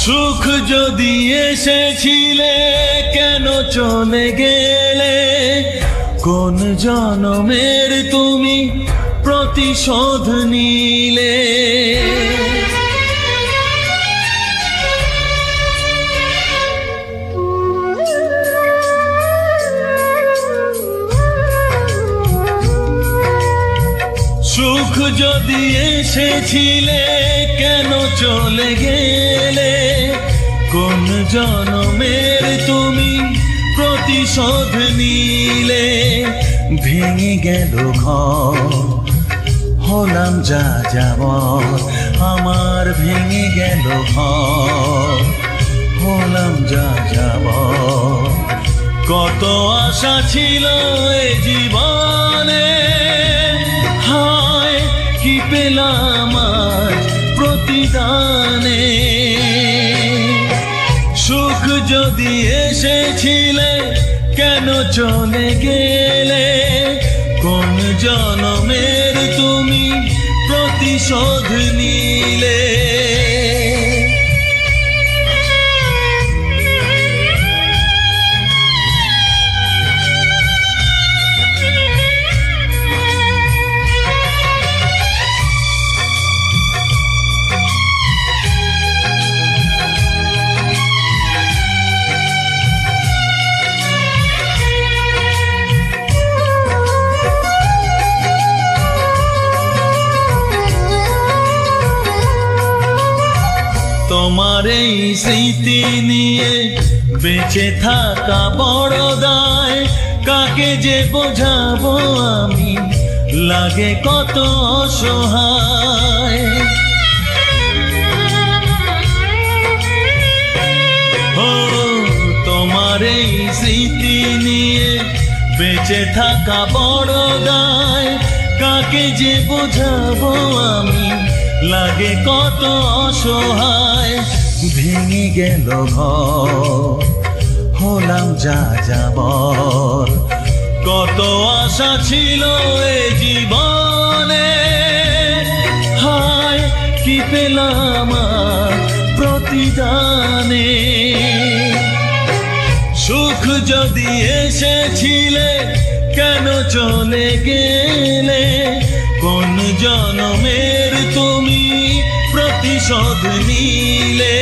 সুখ যদি এসেছিলে কেন চলে গেলে, কোন জনমের তুমি প্রতিশোধ নিলে। সুখ যদি এসেছিলে কেন চলে গেলে, কোন জনমের তুমি প্রতিশোধ নিলে। ভেঙে গেল ঘর, হলাম যা যাবর, আমার ভেঙে গেল ঘর, হলাম যা যাবর। কত আশা ছিল এ জীবনে, হায় কি পেলাম আজ প্রতিদানে। সুখ যদি এসেছিলে কেন চলে গেলে, কোন জনমের তুমি প্রতিশোধ নিলে। তোমার এই স্মৃতি নিয়ে বেঁচে থাকা বড় দায়, কাকে যে বোঝাবো আমি, লাগে কত অসহায়। ও তোমার এই স্মৃতি নিয়ে বেঁচে থাকা বড় দায়, কাকে যে বোঝাবো আমি, লাগে কত অসহায়। ভেঙে গেল ঘর, হলাম যা যাবর, কত আশা ছিল এ জীবনে, হায় কি পেলাম প্রতিদানে। সুখ যদি এসেছিলে কেন চলে গেলে, কোন জনমের তুমি প্রতিশোধ নিলে।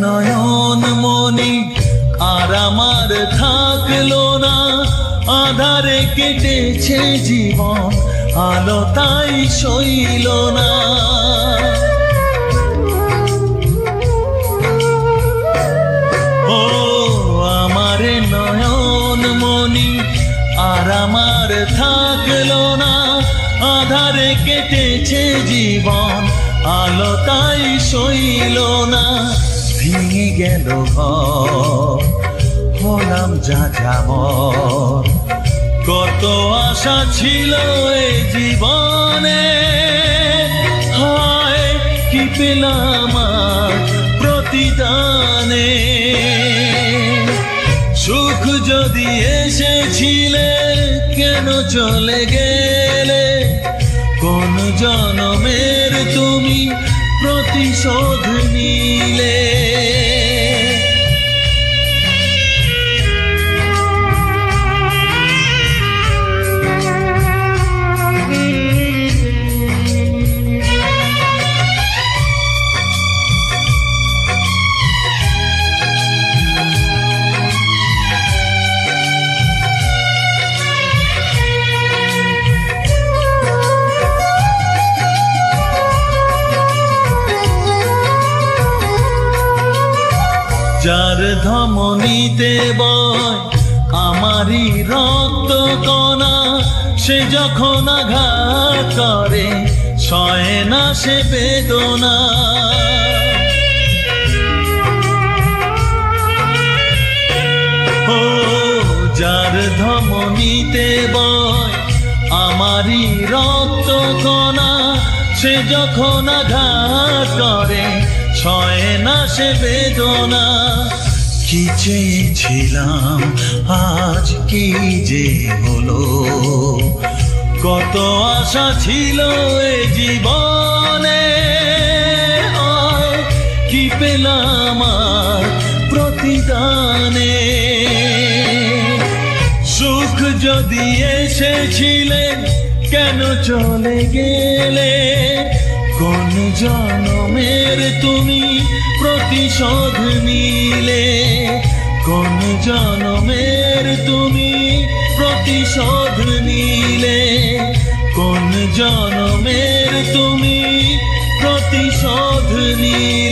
নয়ন মনি আর আমার থাকলো না, আধারে কেটেছে জীবন, আলো তাই সইল না। ও আমার নয়ন মনি আর আমার থাকলো না, আধারে কেটেছে জীবন, আলো তাই সইল না। ভেঙে গেল ঘর, হলাম যা যাবর, কত আশা ছিল এ জীবনে, হায় কি পেলাম প্রতিদানে। সুখ যদি এসেছিলে কেন চলে গেলে, কোন জনমের তুমি প্রতিশোধ নিলে। যার ধমনীতে বয় আমারই রক্ত কণা, সে যখন আঘাত করে সয় না সে বেদনা। ও যার ধমনীতে বয় আমারই রক্ত কণা, সে যখন আঘাত করে সয় না সে বেদনা। কি চেয়েছিলাম আজ কি যে হলো, কত আশা ছিল এ জীবনে, কি পেলাম আর প্রতিদানে। সুখ যদি এসেছিলে কেন চলে গেলে, কোন জনমের তুমি প্রতিশোধ নিলে, কোন জনমের তুমি প্রতিশোধ নিলে, কোন জনমের তুমি প্রতিশোধ নিলে।